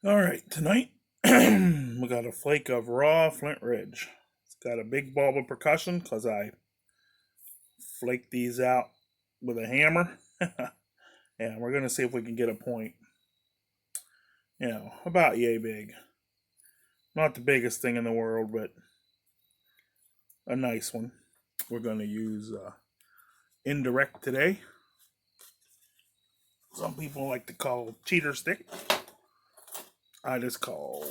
Alright, tonight we got a flake of raw Flint Ridge. It's got a big bulb of percussion because I flaked these out with a hammer. And we're going to see if we can get a point. About yay big. Not the biggest thing in the world, but a nice one. We're going to use indirect today. Some people like to call cheater stick. I just call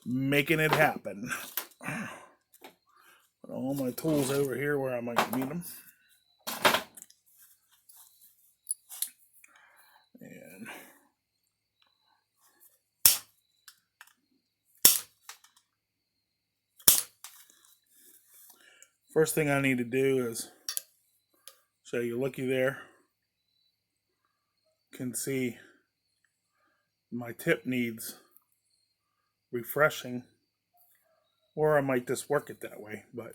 making it happen. Put all my tools over here where I might need them. And first thing I need to do is show you looky there. You can see my tip needs refreshing, or I might just work it that way, but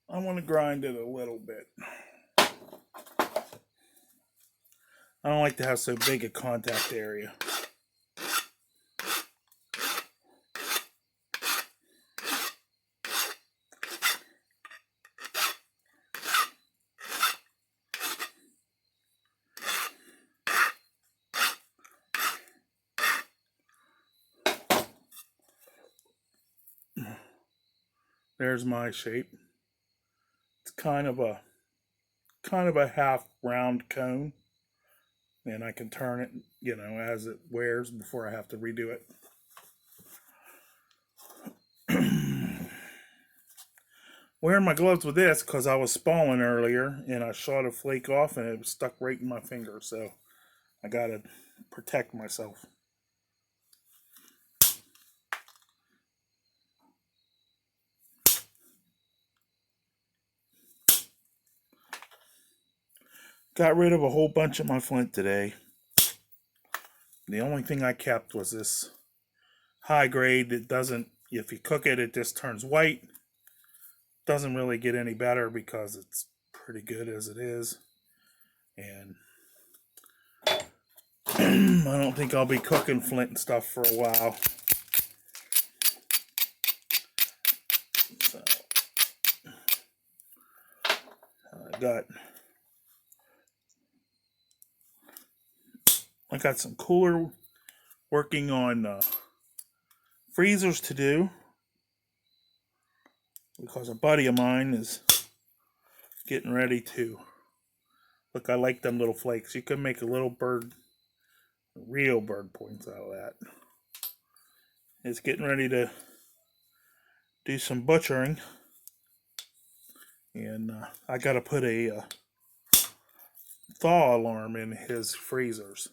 I want to grind it a little bit. I don't like to have so big a contact area. There's my shape. It's kind of a half round cone, and I can turn it, as it wears before I have to redo it. Wearing my gloves with this because I was spalling earlier and I shot a flake off and it was stuck right in my finger, so I gotta protect myself. Got rid of a whole bunch of my flint today. The only thing I kept was this high grade. It doesn't, if you cook it, it just turns white. Doesn't really get any better because it's pretty good as it is. And I don't think I'll be cooking flint and stuff for a while. So I got some cooler working on freezers to do, because a buddy of mine is getting ready to, look, I like them little flakes. You can make a little bird, real bird points out of that. It's getting ready to do some butchering, and I got to put a thaw alarm in his freezers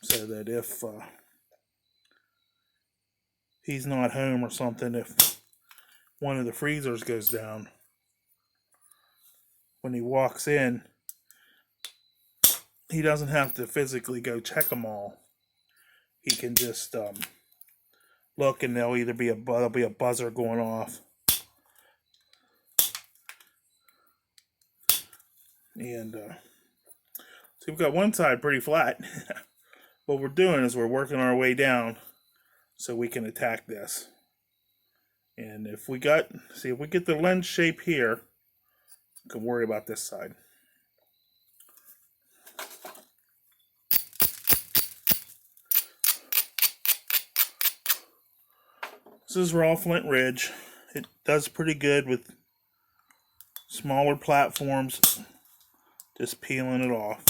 so that if he's not home or something, if one of the freezers goes down, when he walks in, he doesn't have to physically go check them all. He can just look, and there'll either be a buzzer going off, and so we've got one side pretty flat. What we're doing is we're working our way down so we can attack this. And if we get the lens shape here, we can worry about this side. This is raw Flint Ridge. It does pretty good with smaller platforms. Just peeling it off.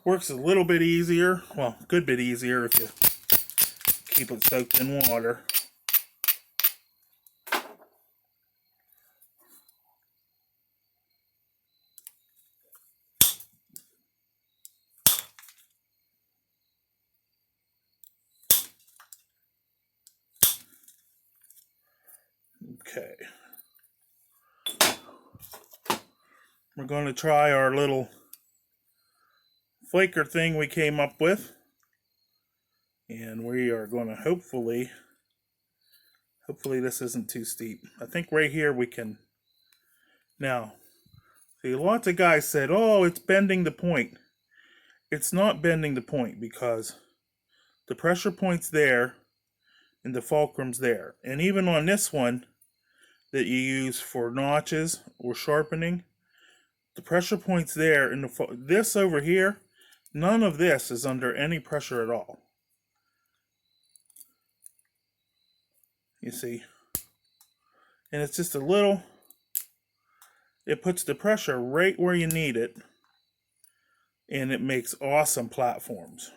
Works a little bit easier, well, a good bit easier if you keep it soaked in water. Okay. We're going to try our little flaker thing we came up with. And we are going to hopefully this isn't too steep. I think right here we can, now, See, lots of guys said, oh, it's bending the point. It's not bending the point because the pressure point's there and the fulcrum's there. And even on this one that you use for notches or sharpening, the pressure point's there. And this over here, none of this is under any pressure at all. You see? And it's just a little, it puts the pressure right where you need it. And it makes awesome platforms.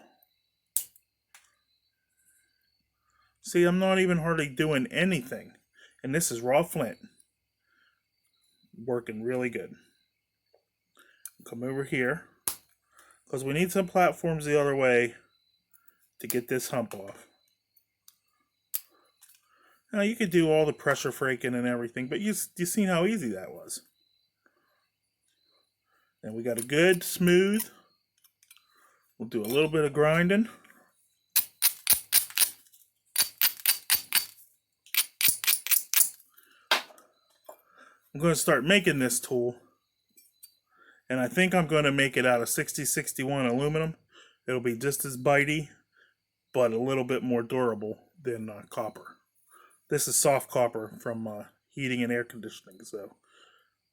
See, I'm not even hardly doing anything. And this is raw flint. Working really good. Come over here. Because we need some platforms the other way to get this hump off. Now you could do all the pressure fraking and everything, but you seen how easy that was. And we got a good smooth. We'll do a little bit of grinding. I'm going to start making this tool. And I think I'm going to make it out of 6061 aluminum. It'll be just as bitey, but a little bit more durable than copper. This is soft copper from heating and air conditioning, so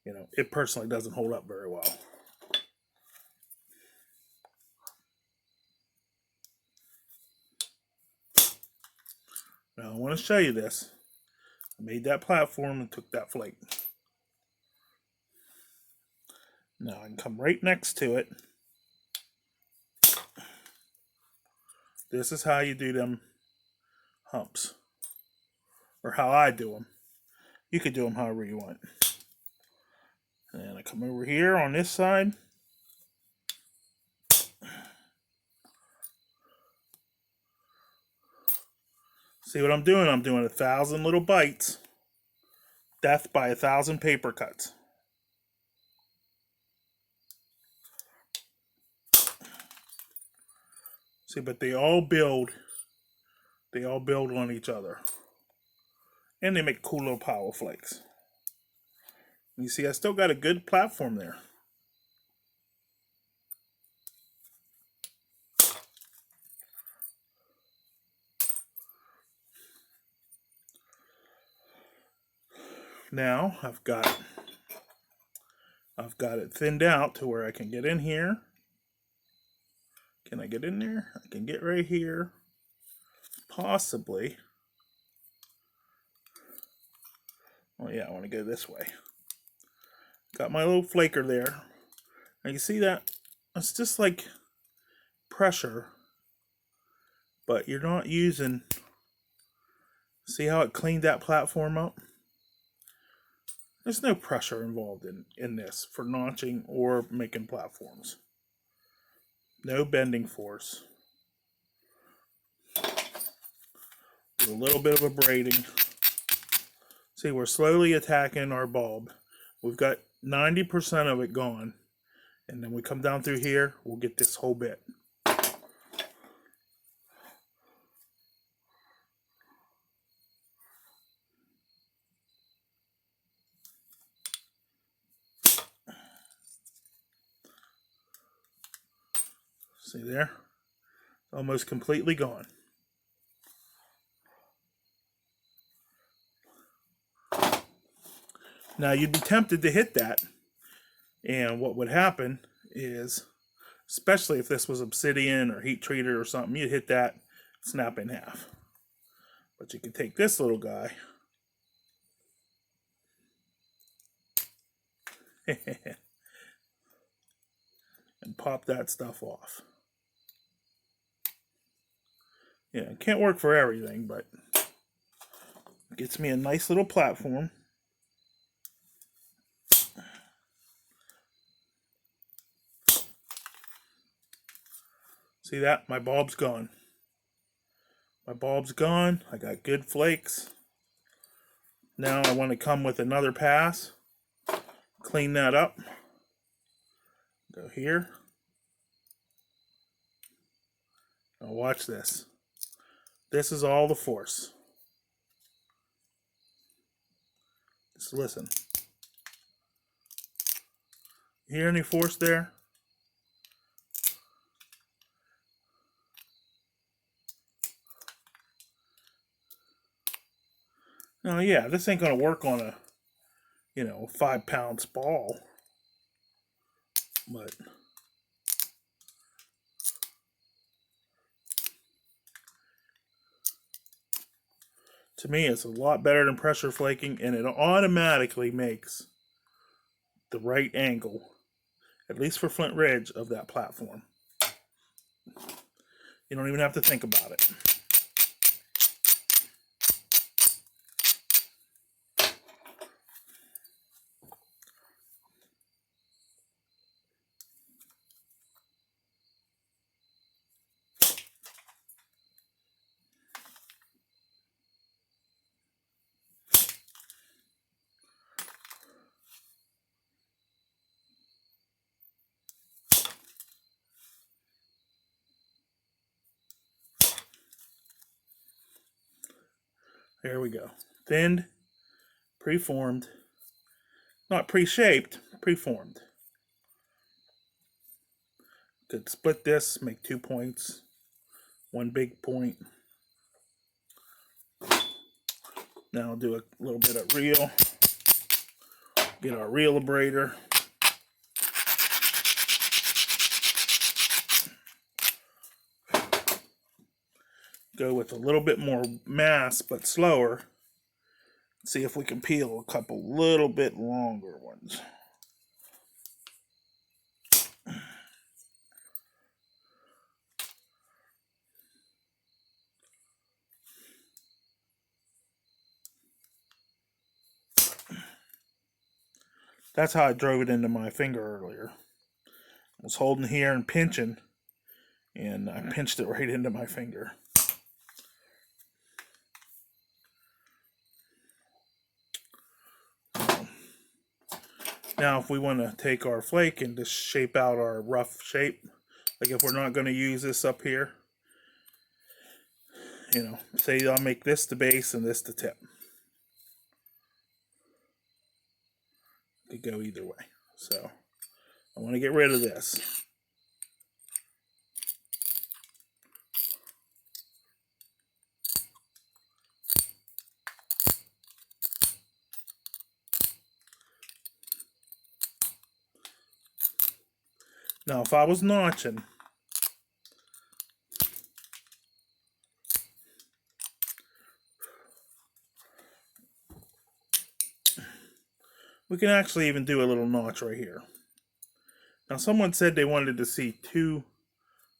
it personally doesn't hold up very well. Now I want to show you this. I made that platform and took that flake. Now I can come right next to it. This is how you do them humps. Or how I do them. You could do them however you want. And I come over here on this side. See what I'm doing? I'm doing 1,000 little bites. Death by 1,000 paper cuts. See, but they all build on each other. And they make cool little power flakes. You see, I still got a good platform there. Now I've got it thinned out to where I can get in here. Can I get in there? I can get right here. Possibly. Oh yeah, I want to go this way. Got my little flaker there. Now you see that? It's just like pressure, but you're not using. See how it cleaned that platform up? There's no pressure involved in this for notching or making platforms. No bending force. Do a little bit of a braiding. See, we're slowly attacking our bulb. We've got 90% of it gone. And then we come down through here, we'll get this whole bit. See there? Almost completely gone. Now you'd be tempted to hit that. And what would happen is, especially if this was obsidian or heat treated or something, you'd hit that, snap in half. But you can take this little guy and pop that stuff off. Yeah, it can't work for everything, but it gets me a nice little platform. See that? My bulb's gone. My bulb's gone. I got good flakes. Now I want to come with another pass. Clean that up. Go here. Now watch this. This is all the force. Just listen. Hear any force there? Now, yeah, this ain't gonna work on a, 5-pound ball, but to me, it's a lot better than pressure flaking, and it automatically makes the right angle, at least for Flint Ridge, of that platform. You don't even have to think about it. There we go. Thinned, preformed, not pre-shaped, preformed. Could split this, make 2 points, one big point. Now I'll do a little bit of reel. Get our reel abrader. Go with a little bit more mass, but slower. See if we can peel a couple little bit longer ones. That's how I drove it into my finger earlier. I was holding here and pinching, and I pinched it right into my finger. Now, if we want to take our flake and just shape out our rough shape, like if we're not going to use this up here, say I'll make this the base and this the tip. It could go either way. So I want to get rid of this. Now, if I was notching, we can actually even do a little notch right here. Now, someone said they wanted to see 2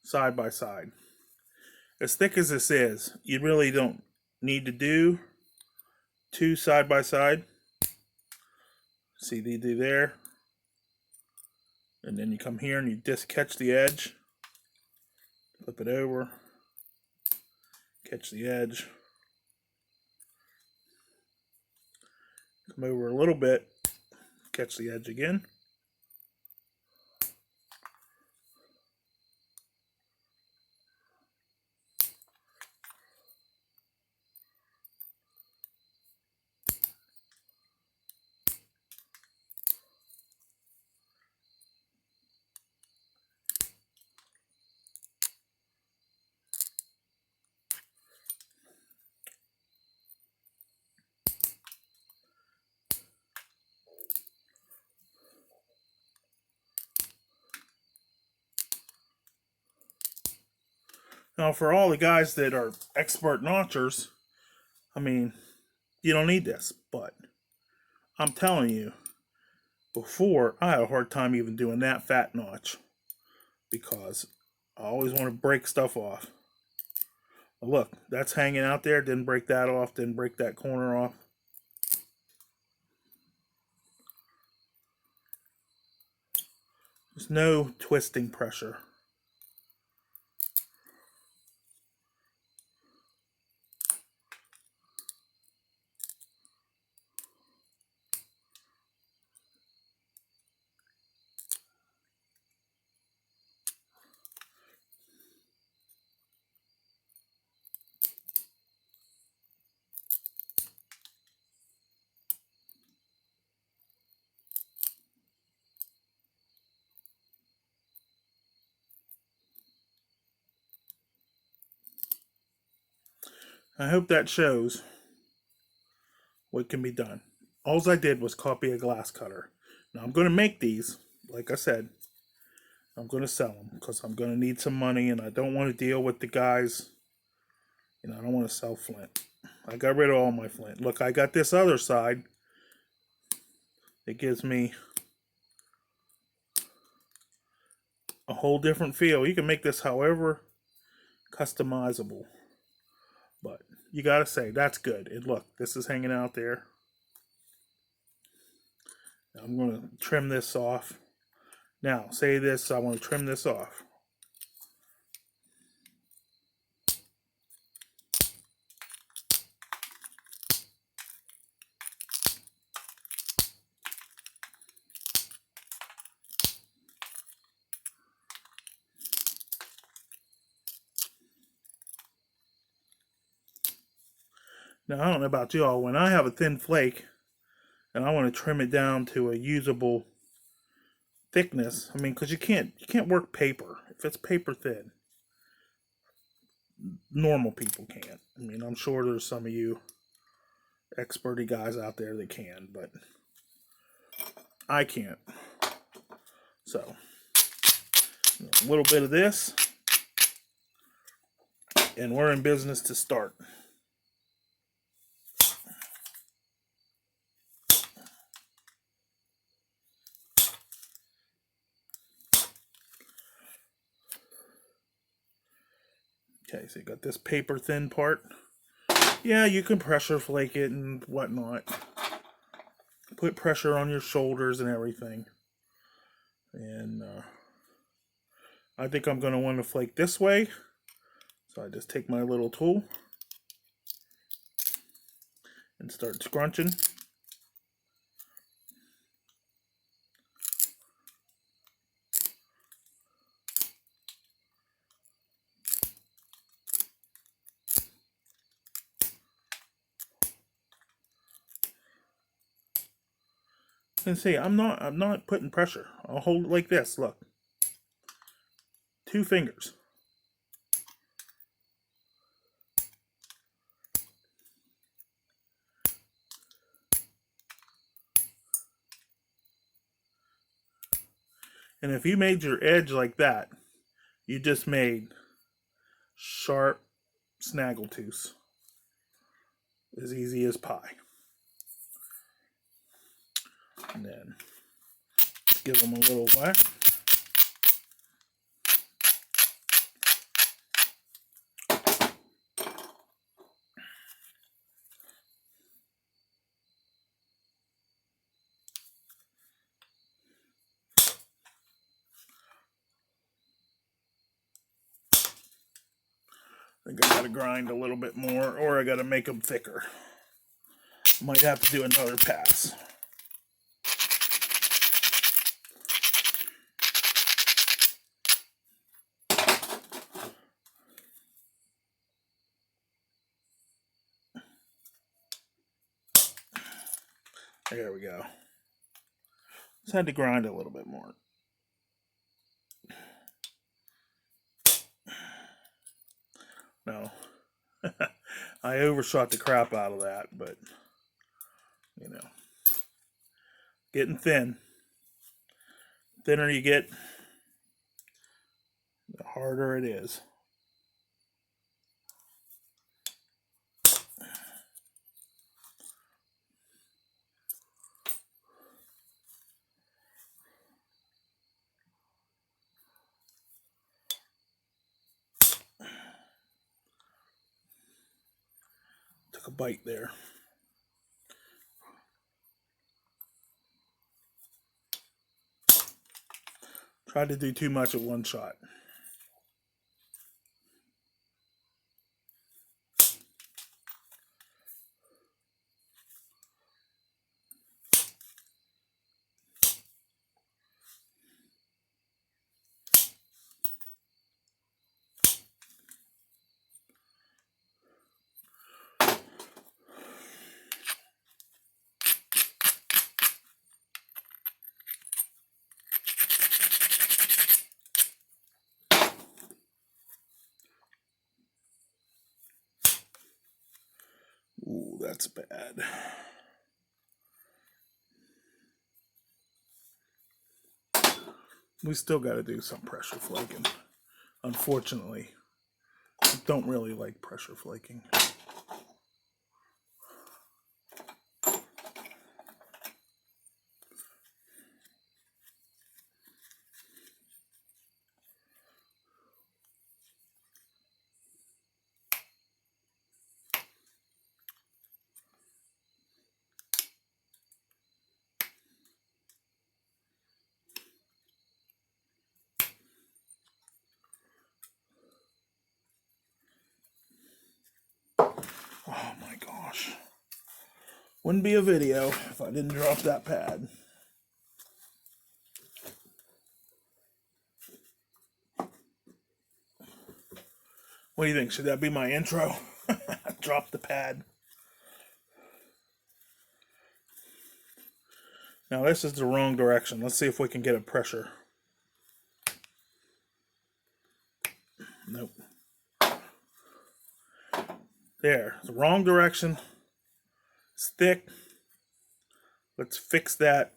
side by side. As thick as this is, you really don't need to do 2 side by side. See, they do there. And then you come here and you just catch the edge. Flip it over. Catch the edge. Come over a little bit. Catch the edge again. Now, for all the guys that are expert notchers, I mean, you don't need this, but I'm telling you, before, I had a hard time even doing that fat notch because I always want to break stuff off. But look, that's hanging out there, didn't break that off, didn't break that corner off. There's no twisting pressure. I hope that shows what can be done. All I did was copy a glass cutter. Now I'm going to make these, like I said. I'm going to sell them because I'm going to need some money, and I don't want to deal with the guys. I don't want to sell Flint. I got rid of all my Flint. Look, I got this other side. It gives me a whole different feel. You can make this however customizable. But you got to say, that's good. And look, this is hanging out there. Now I'm going to trim this off. Now, say this, I want to trim this off. Now, I don't know about y'all, when I have a thin flake and I want to trim it down to a usable thickness, because you can't work paper if it's paper thin. Normal people can't. I'm sure there's some of you experty guys out there that can, but I can't. So, a little bit of this, and we're in business to start. Okay, so you got this paper thin part. Yeah, you can pressure flake it and whatnot. Put pressure on your shoulders and everything. And I think I'm going to want to flake this way. So I just take my little tool and start scrunching. And see, I'm not putting pressure. I'll hold it like this, look. 2 fingers. And if you made your edge like that, you just made sharp snaggletooths. As easy as pie. And then give them a little whack. I think I gotta grind a little bit more, or I gotta make them thicker. Might have to do another pass. There we go. Just had to grind a little bit more. No. I overshot the crap out of that, but getting thin. Thinner you get, the harder it is. Took a bite there. Tried to do too much at one shot. that's bad. We still got to do some pressure flaking. Unfortunately, I don't really like pressure flaking. Oh my gosh. Wouldn't be a video if I didn't drop that pad. What do you think? Should that be my intro? Drop the pad. Now this is the wrong direction. Let's see if we can get a pressure. Nope. There. The wrong direction. It's thick. Let's fix that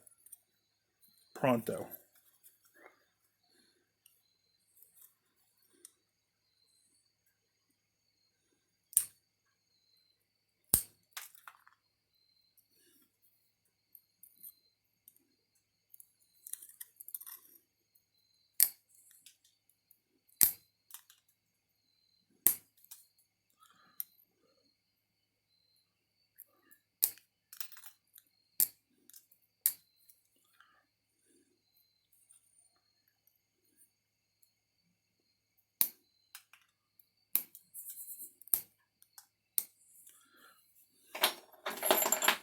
pronto.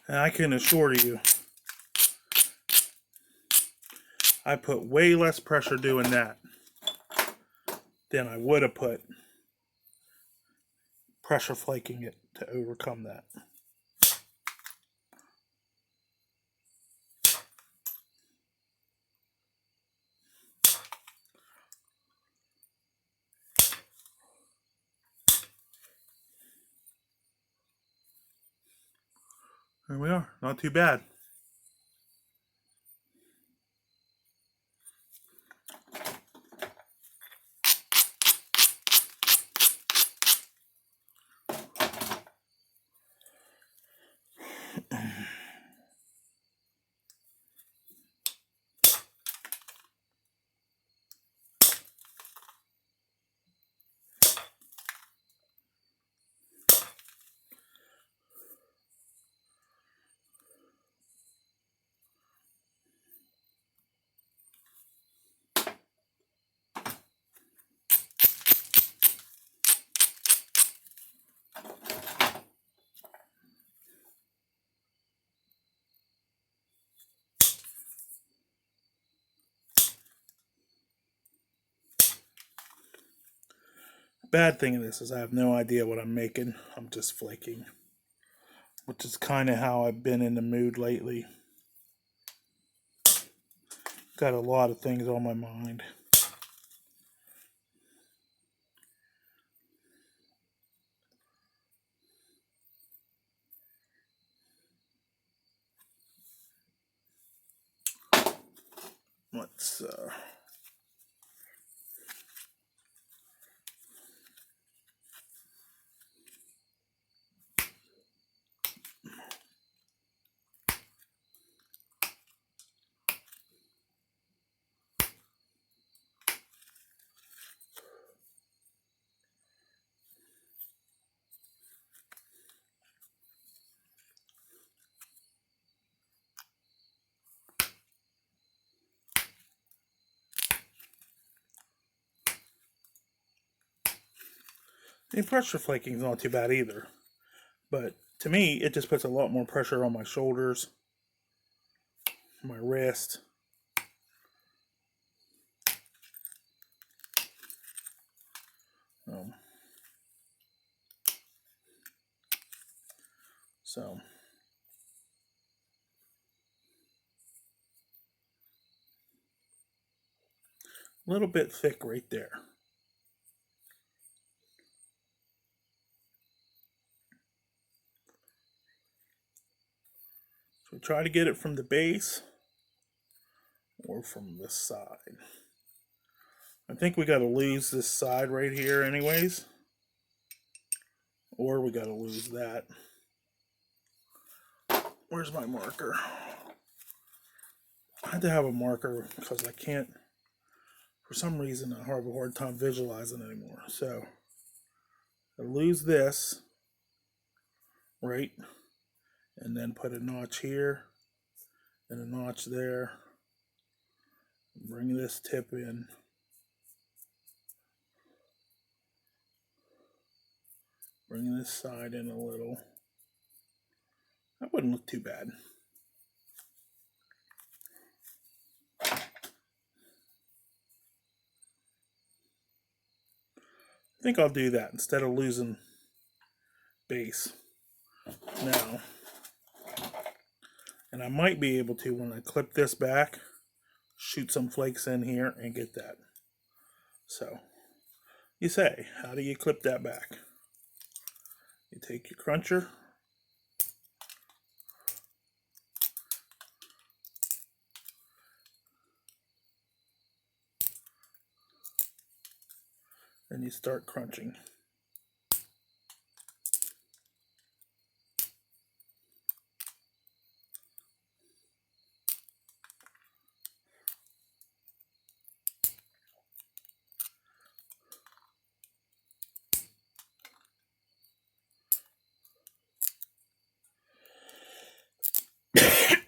And I can assure you, I put way less pressure doing that than I would have put pressure flaking it to overcome that. Here we are. Not too bad. Bad thing of this is I have no idea what I'm making. I'm just flaking, which is kind of how I've been in the mood lately. Got a lot of things on my mind. Let's the pressure flaking is not too bad either, but to me it just puts a lot more pressure on my shoulders, my wrist. So a little bit thick right there. try to get it from the base or from this side. I think we got to lose this side right here anyways, or we got to lose that. Where's my marker? I had to have a marker because I can't, for some reason, I have a hard time visualizing anymore. So I lose this, right? And then put a notch here and a notch there. Bring this tip in. Bring this side in a little. That wouldn't look too bad. I think I'll do that instead of losing base now. And I might be able to, when I clip this back, shoot some flakes in here and get that. So, you say, how do you clip that back? You take your cruncher, and you start crunching.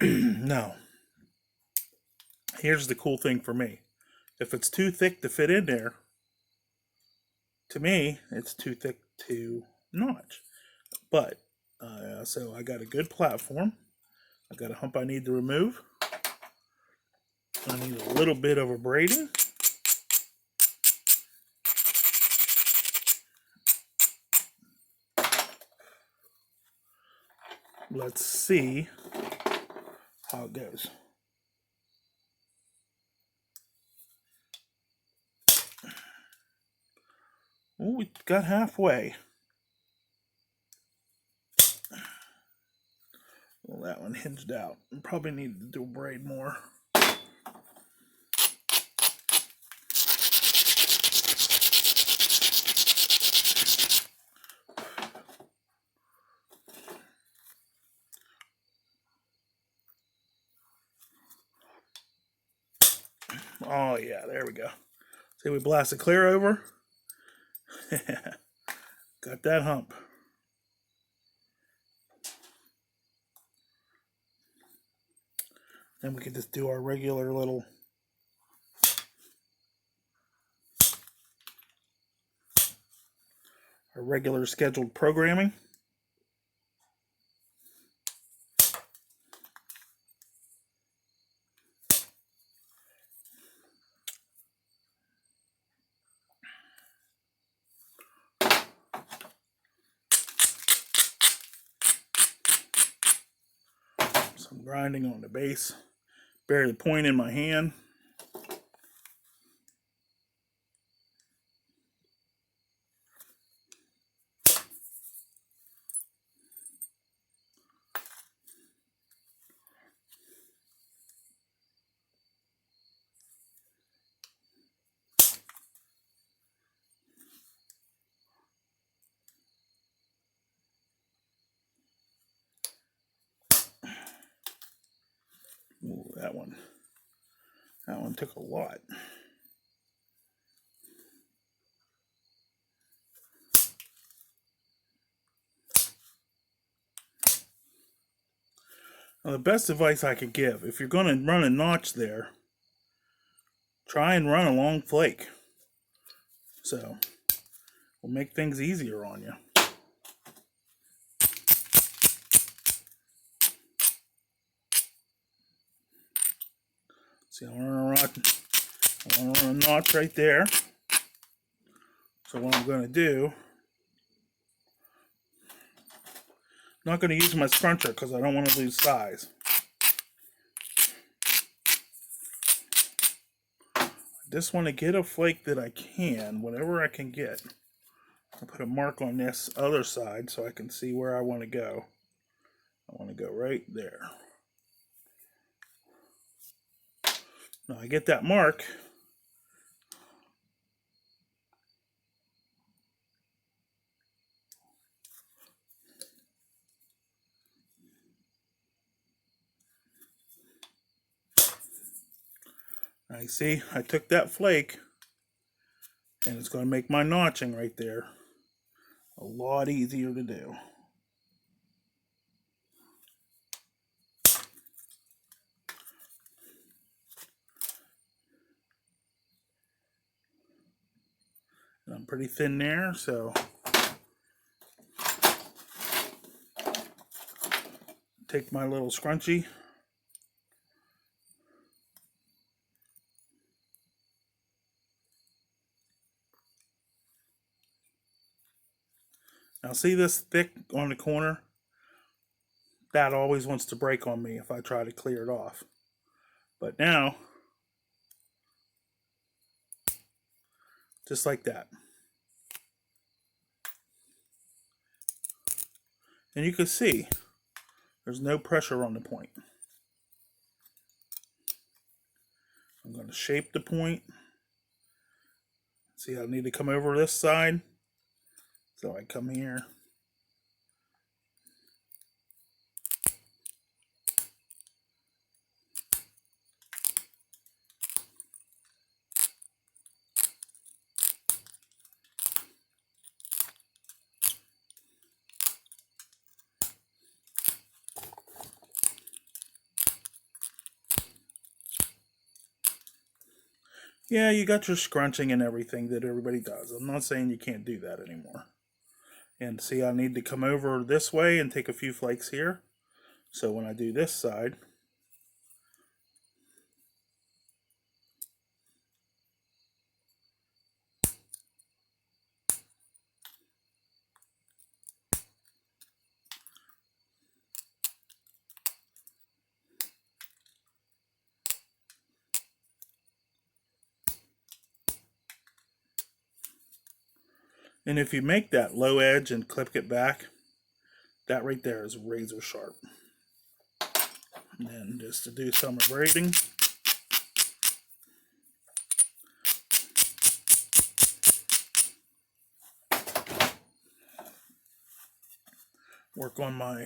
Now, here's the cool thing for me. If it's too thick to fit in there, to me, it's too thick to notch. But, so I got a good platform. I got a hump I need to remove. I need a little bit of a braiding. Let's see how it goes. Oh, we got halfway. Well, that one hinged out. Probably need to do a braid more. Oh yeah, there we go. See, we blast it clear over. Got that hump. Then we can just do our regular little scheduled programming. Some grinding on the base. Bury the point in my hand. Ooh, that one took a lot. Now, the best advice I could give, if you're going to run a notch there, try and run a long flake. So, we'll make things easier on you. See, I want to run a notch right there. So what I'm going to do, I'm not going to use my scruncher because I don't want to lose size. I just want to get a flake that I can, whatever I can get. I'll put a mark on this other side so I can see where I want to go. I want to go right there. Now I get that mark. Now you see, I took that flake, and it's going to make my notching right there a lot easier to do. And I'm pretty thin there, so take my little scrunchie. Now see this thick on the corner? That always wants to break on me if I try to clear it off. But now, just like that. And you can see, there's no pressure on the point. I'm going to shape the point. See, I need to come over this side. So I come here. Yeah, you got your scrunching and everything that everybody does. I'm not saying you can't do that anymore. And see, I need to come over this way and take a few flakes here. So when I do this side, and if you make that low edge and clip it back, that right there is razor sharp. And then just to do some abrading. Work on my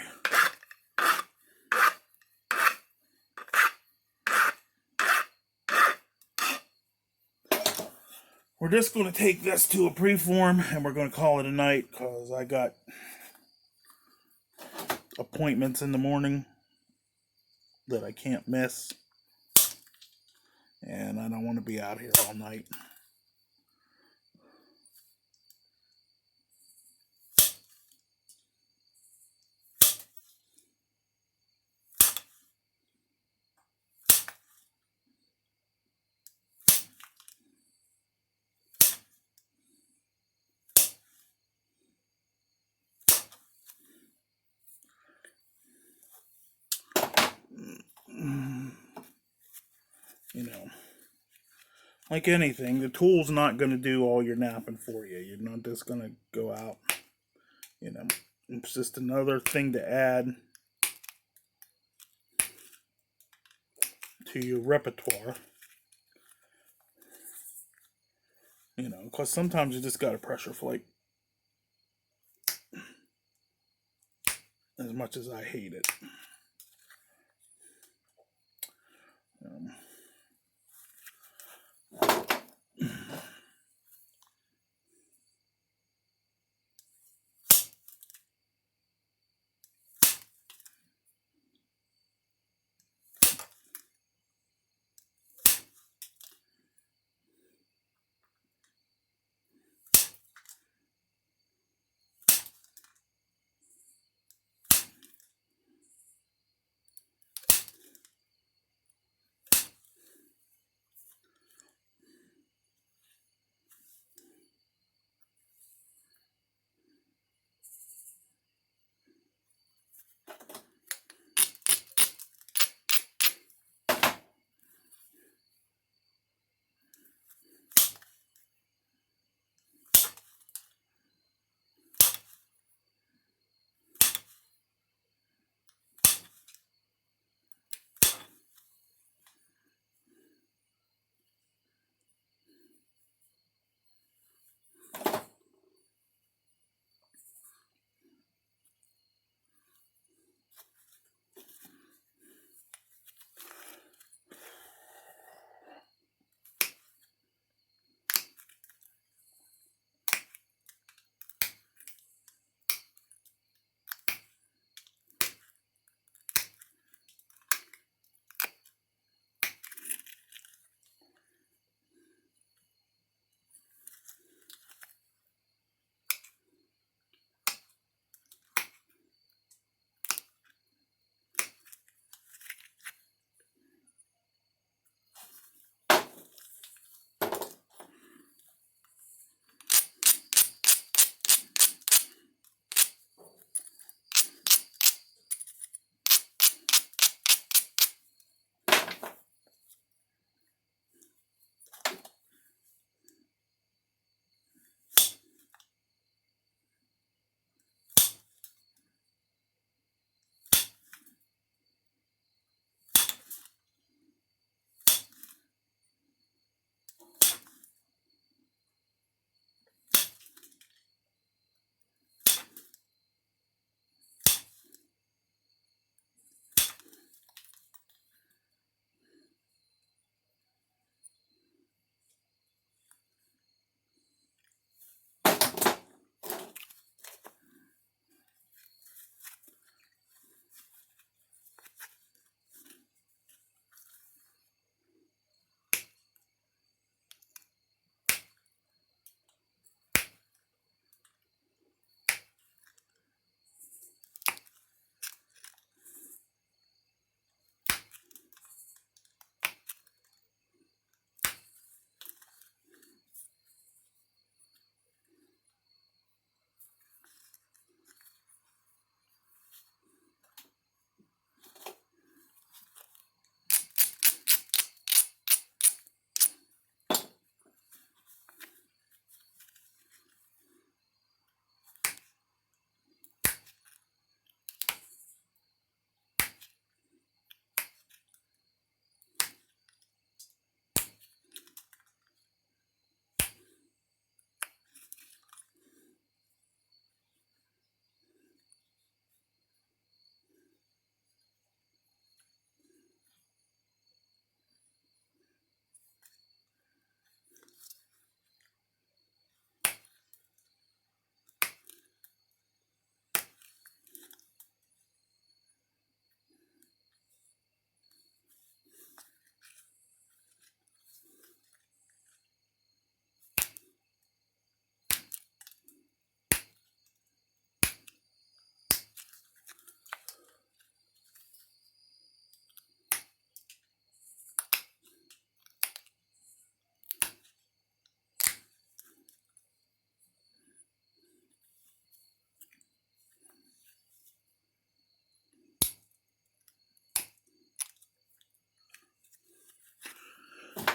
we're just going to take this to a preform and we're going to call it a night because I got appointments in the morning that I can't miss. And I don't want to be out here all night. You know, like anything, the tool's not going to do all your napping for you. You're not just going to go out. You know, it's just another thing to add to your repertoire. You know, because sometimes you just got to pressure flake. As much as I hate it.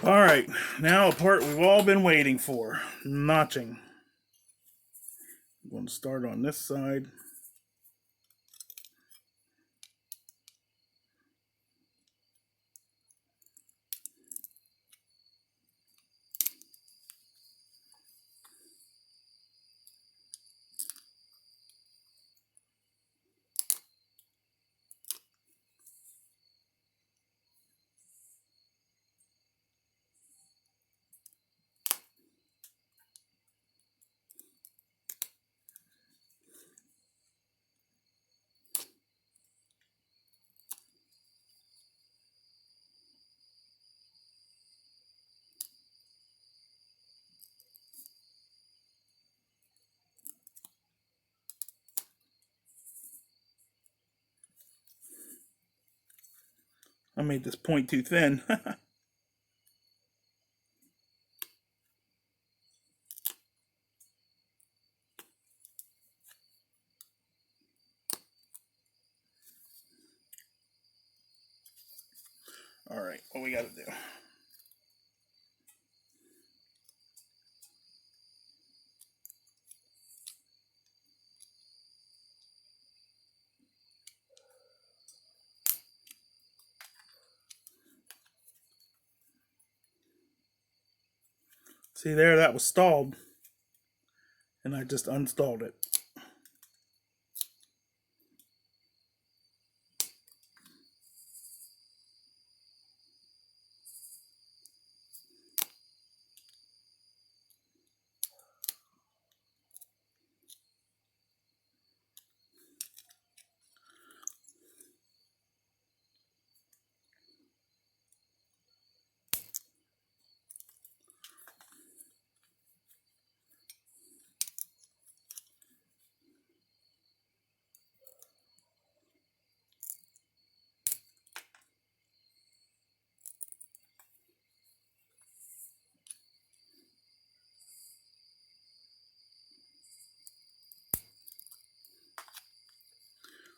Alright, now a part we've all been waiting for, notching. I'm going to start on this side. I made this point too thin. Alright, what we gotta do? See there, that was stalled. And I just unstalled it.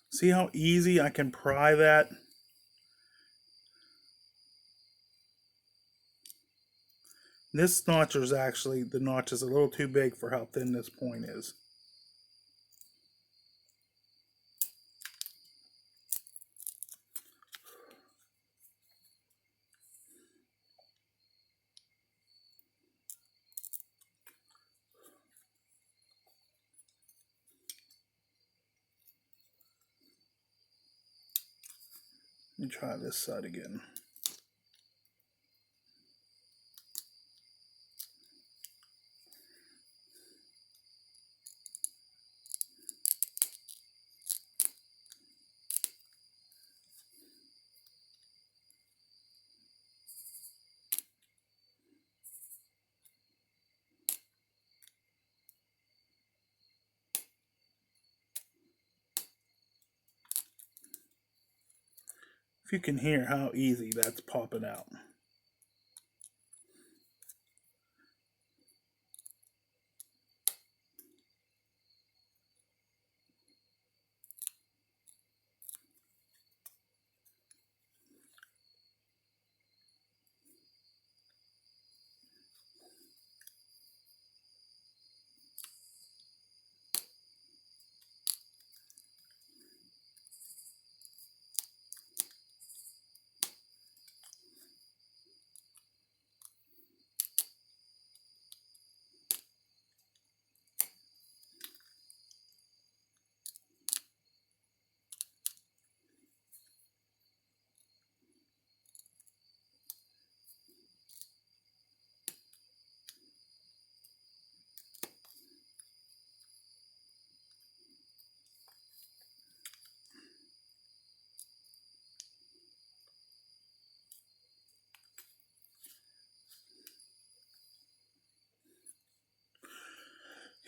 See how easy I can pry that? This notcher is actually, the notch is a little too big for how thin this point is. Let me try this side again. If you can hear how easy that's popping out.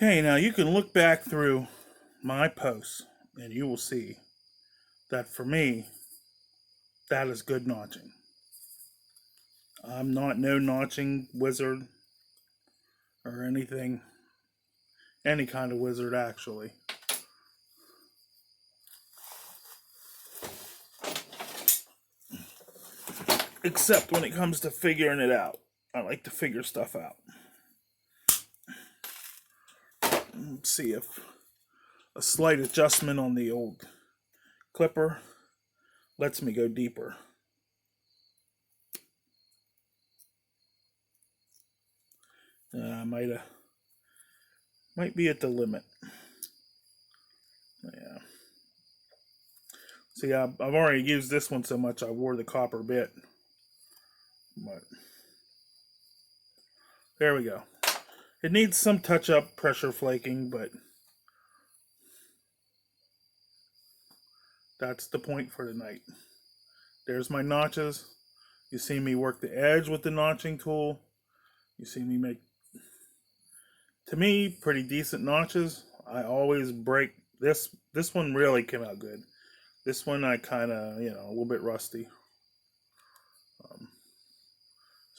Okay, now you can look back through my posts and you will see that for me, that is good notching. I'm not no notching wizard or anything, any kind of wizard actually. Except when it comes to figuring it out. I like to figure stuff out. Let's see if a slight adjustment on the old clipper lets me go deeper. Might be at the limit. Yeah. See, I've already used this one so much I wore the copper bit. But there we go. It needs some touch-up pressure flaking, but that's the point for tonight. There's my notches. You see me work the edge with the notching tool. You see me make, to me, pretty decent notches. I always break this. This one really came out good. This one I kind of, a little bit rusty.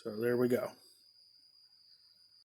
So there we go.